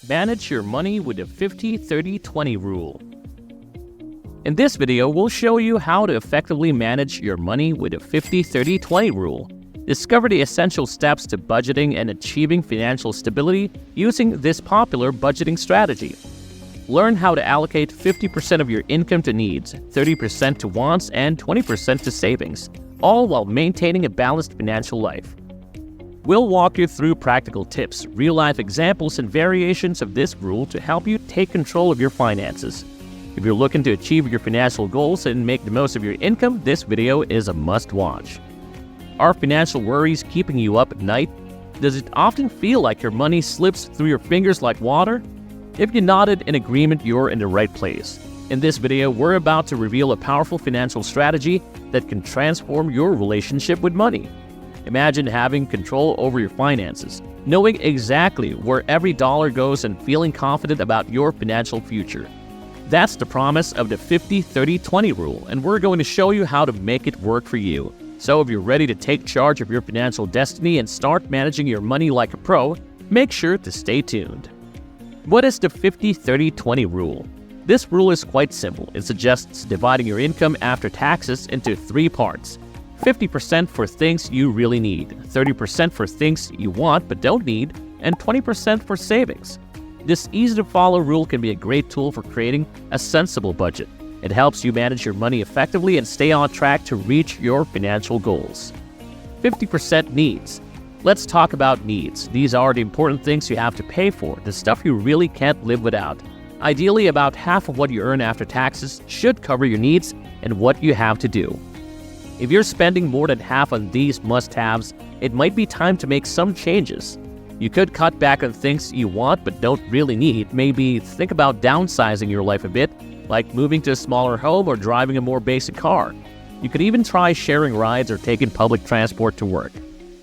Manage your money with the 50-30-20 rule. In this video, we'll show you how to effectively manage your money with the 50-30-20 rule. Discover the essential steps to budgeting and achieving financial stability using this popular budgeting strategy. Learn how to allocate 50% of your income to needs, 30% to wants, and 20% to savings, all while maintaining a balanced financial life. We'll walk you through practical tips, real-life examples, and variations of this rule to help you take control of your finances. If you're looking to achieve your financial goals and make the most of your income, this video is a must-watch. Are financial worries keeping you up at night? Does it often feel like your money slips through your fingers like water? If you nodded in agreement, you're in the right place. In this video, we're about to reveal a powerful financial strategy that can transform your relationship with money. Imagine having control over your finances, knowing exactly where every dollar goes and feeling confident about your financial future. That's the promise of the 50-30-20 rule, and we're going to show you how to make it work for you. So if you're ready to take charge of your financial destiny and start managing your money like a pro, make sure to stay tuned. What is the 50-30-20 rule? This rule is quite simple. It suggests dividing your income after taxes into 3 parts. 50% for things you really need, 30% for things you want but don't need, and 20% for savings. This easy-to-follow rule can be a great tool for creating a sensible budget. It helps you manage your money effectively and stay on track to reach your financial goals. 50% needs. Let's talk about needs. These are the important things you have to pay for, the stuff you really can't live without. Ideally, about half of what you earn after taxes should cover your needs and what you have to do. If you're spending more than half on these must-haves, it might be time to make some changes. You could cut back on things you want but don't really need. Maybe think about downsizing your life a bit, like moving to a smaller home or driving a more basic car. You could even try sharing rides or taking public transport to work.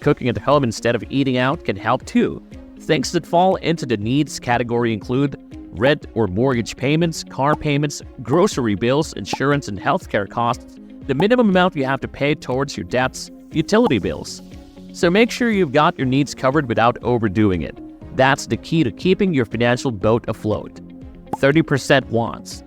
Cooking at home instead of eating out can help too. Things that fall into the needs category include rent or mortgage payments, car payments, grocery bills, insurance and healthcare costs, the minimum amount you have to pay towards your debts, utility bills. So make sure you've got your needs covered without overdoing it. That's the key to keeping your financial boat afloat. 30% wants.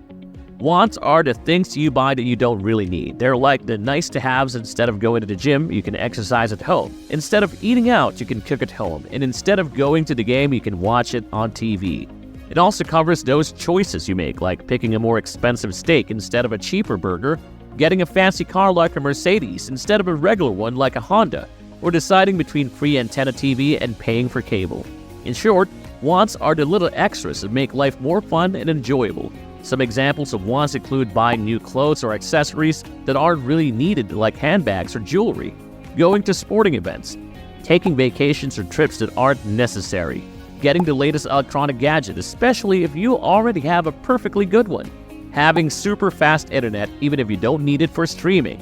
Wants are the things you buy that you don't really need. They're like the nice-to-haves. Instead of going to the gym, you can exercise at home. Instead of eating out, you can cook at home. And instead of going to the game, you can watch it on TV. It also covers those choices you make, like picking a more expensive steak instead of a cheaper burger, getting a fancy car like a Mercedes instead of a regular one like a Honda, or deciding between free antenna TV and paying for cable. In short, wants are the little extras that make life more fun and enjoyable. Some examples of wants include buying new clothes or accessories that aren't really needed, like handbags or jewelry, going to sporting events, taking vacations or trips that aren't necessary, getting the latest electronic gadget, especially if you already have a perfectly good one, having super fast internet even if you don't need it for streaming.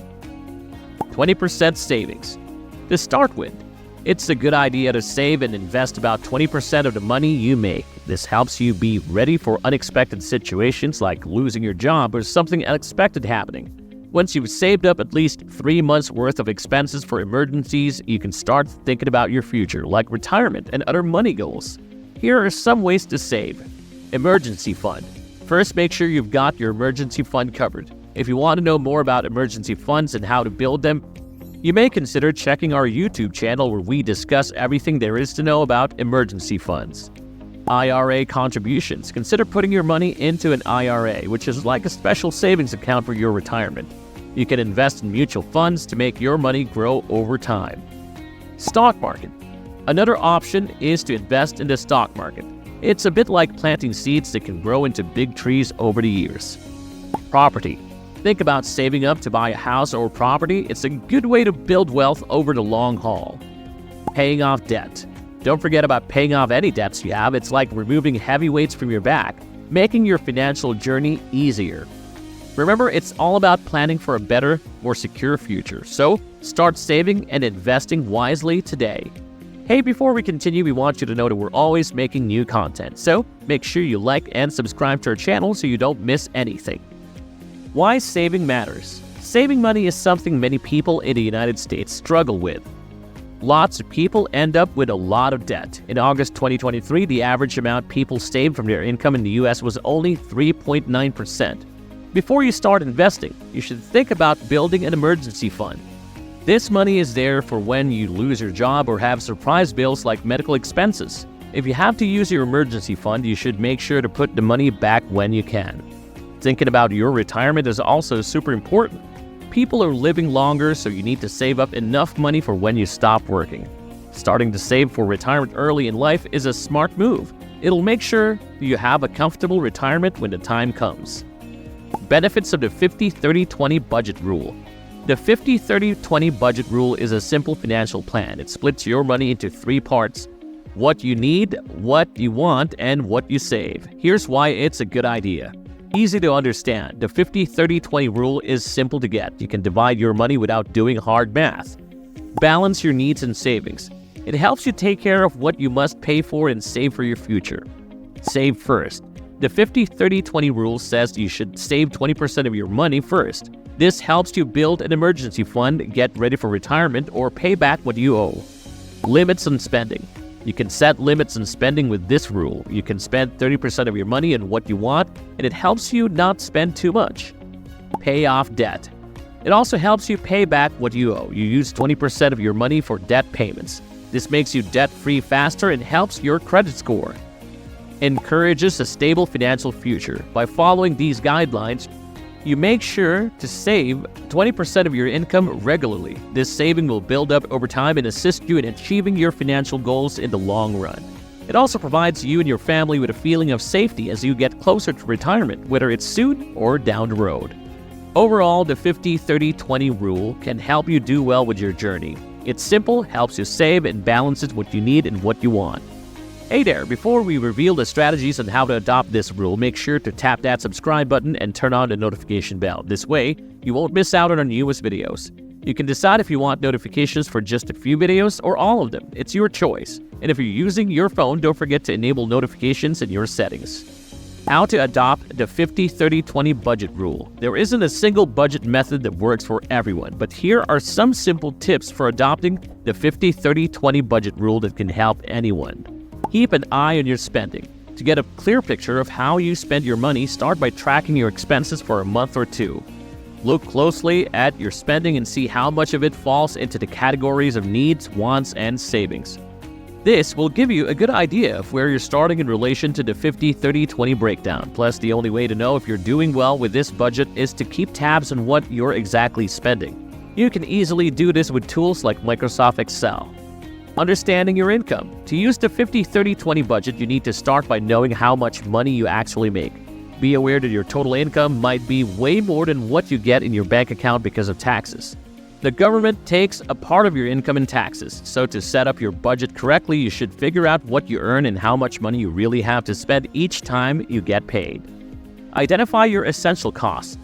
20% savings. To start with, it's a good idea to save and invest about 20% of the money you make. This helps you be ready for unexpected situations like losing your job or something unexpected happening. Once you've saved up at least 3 months' worth of expenses for emergencies, you can start thinking about your future, like retirement and other money goals. Here are some ways to save. Emergency fund. First, make sure you've got your emergency fund covered. If you want to know more about emergency funds and how to build them, you may consider checking our YouTube channel where we discuss everything there is to know about emergency funds. IRA contributions. Consider putting your money into an IRA, which is like a special savings account for your retirement. You can invest in mutual funds to make your money grow over time. Stock market. Another option is to invest in the stock market. It's a bit like planting seeds that can grow into big trees over the years. Property. Think about saving up to buy a house or property. It's a good way to build wealth over the long haul. Paying off debt. Don't forget about paying off any debts you have. It's like removing heavy weights from your back, making your financial journey easier. Remember, it's all about planning for a better, more secure future. So, start saving and investing wisely today. Hey, before we continue, we want you to know that we're always making new content. So, make sure you like and subscribe to our channel so you don't miss anything. Why saving matters. Saving money is something many people in the United States struggle with. lots of people end up with a lot of debt. In August 2023, the average amount people saved from their income in the US was only 3.9%. Before you start investing, you should think about building an emergency fund. This money is there for when you lose your job or have surprise bills like medical expenses. If you have to use your emergency fund, you should make sure to put the money back when you can. Thinking about your retirement is also super important. People are living longer, so you need to save up enough money for when you stop working. Starting to save for retirement early in life is a smart move. It'll make sure you have a comfortable retirement when the time comes. Benefits of the 50-30-20 budget rule. The 50-30-20 budget rule is a simple financial plan. It splits your money into 3 parts: what you need, what you want, and what you save. Here's why it's a good idea. Easy to understand. The 50-30-20 rule is simple to get. You can divide your money without doing hard math. Balance your needs and savings. It helps you take care of what you must pay for and save for your future. Save first. The 50-30-20 rule says you should save 20% of your money first. This helps you build an emergency fund, get ready for retirement, or pay back what you owe. Limits on spending. You can set limits on spending with this rule. You can spend 30% of your money on what you want, and it helps you not spend too much. Pay off debt. It also helps you pay back what you owe. You use 20% of your money for debt payments. This makes you debt-free faster and helps your credit score. Encourages a stable financial future. By following these guidelines, you make sure to save 20% of your income regularly. This saving will build up over time and assist you in achieving your financial goals in the long run. It also provides you and your family with a feeling of safety as you get closer to retirement, whether it's soon or down the road. Overall, the 50-30-20 rule can help you do well with your journey. It's simple, helps you save, and balances what you need and what you want. Hey there, before we reveal the strategies on how to adopt this rule, make sure to tap that subscribe button and turn on the notification bell. This way, you won't miss out on our newest videos. You can decide if you want notifications for just a few videos or all of them. It's your choice. And if you're using your phone, don't forget to enable notifications in your settings. How to adopt the 50-30-20 budget rule. There isn't a single budget method that works for everyone, but here are some simple tips for adopting the 50-30-20 budget rule that can help anyone. Keep an eye on your spending. To get a clear picture of how you spend your money, start by tracking your expenses for a month or two. Look closely at your spending and see how much of it falls into the categories of needs, wants, and savings. This will give you a good idea of where you're starting in relation to the 50-30-20 breakdown. Plus, the only way to know if you're doing well with this budget is to keep tabs on what you're exactly spending. You can easily do this with tools like Microsoft Excel. Understanding your income. To use the 50-30-20 budget, you need to start by knowing how much money you actually make. Be aware that your total income might be way more than what you get in your bank account because of taxes. The government takes a part of your income in taxes, so to set up your budget correctly, you should figure out what you earn and how much money you really have to spend each time you get paid. Identify your essential costs.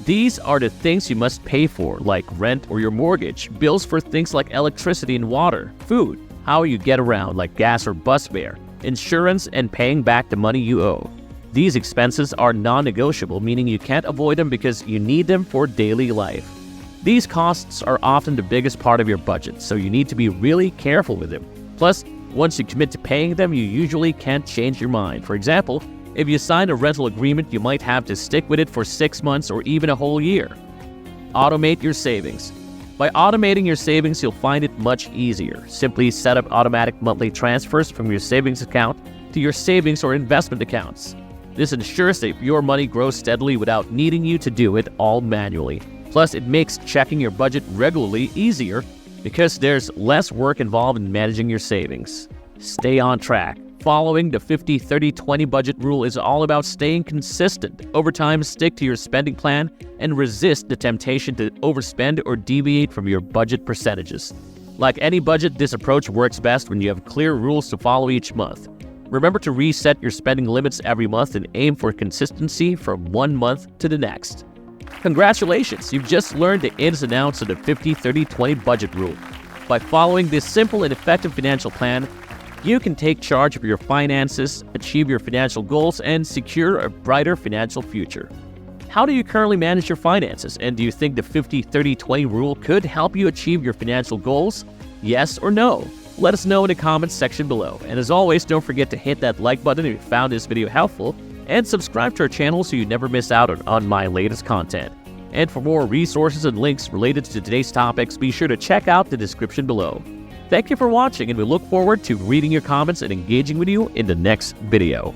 These are the things you must pay for, like rent or your mortgage, bills for things like electricity and water, food, how you get around, like gas or bus fare, insurance, and paying back the money you owe. These expenses are non-negotiable, meaning you can't avoid them because you need them for daily life. These costs are often the biggest part of your budget, so you need to be really careful with them. Plus, once you commit to paying them, you usually can't change your mind. For example, if you sign a rental agreement, you might have to stick with it for 6 months or even a whole year. Automate your savings. By automating your savings, you'll find it much easier. Simply set up automatic monthly transfers from your savings account to your savings or investment accounts. This ensures that your money grows steadily without needing you to do it all manually. Plus, it makes checking your budget regularly easier because there's less work involved in managing your savings. Stay on track. Following the 50-30-20 budget rule is all about staying consistent. Over time, stick to your spending plan and resist the temptation to overspend or deviate from your budget percentages. Like any budget, this approach works best when you have clear rules to follow each month. Remember to reset your spending limits every month and aim for consistency from one month to the next. Congratulations, you've just learned the ins and outs of the 50-30-20 budget rule. By following this simple and effective financial plan, you can take charge of your finances, achieve your financial goals, and secure a brighter financial future. How do you currently manage your finances, and do you think the 50-30-20 rule could help you achieve your financial goals? Yes or no? Let us know in the comments section below. And as always, don't forget to hit that like button if you found this video helpful, and subscribe to our channel so you never miss out on my latest content. And for more resources and links related to today's topics, be sure to check out the description below. Thank you for watching, and we look forward to reading your comments and engaging with you in the next video.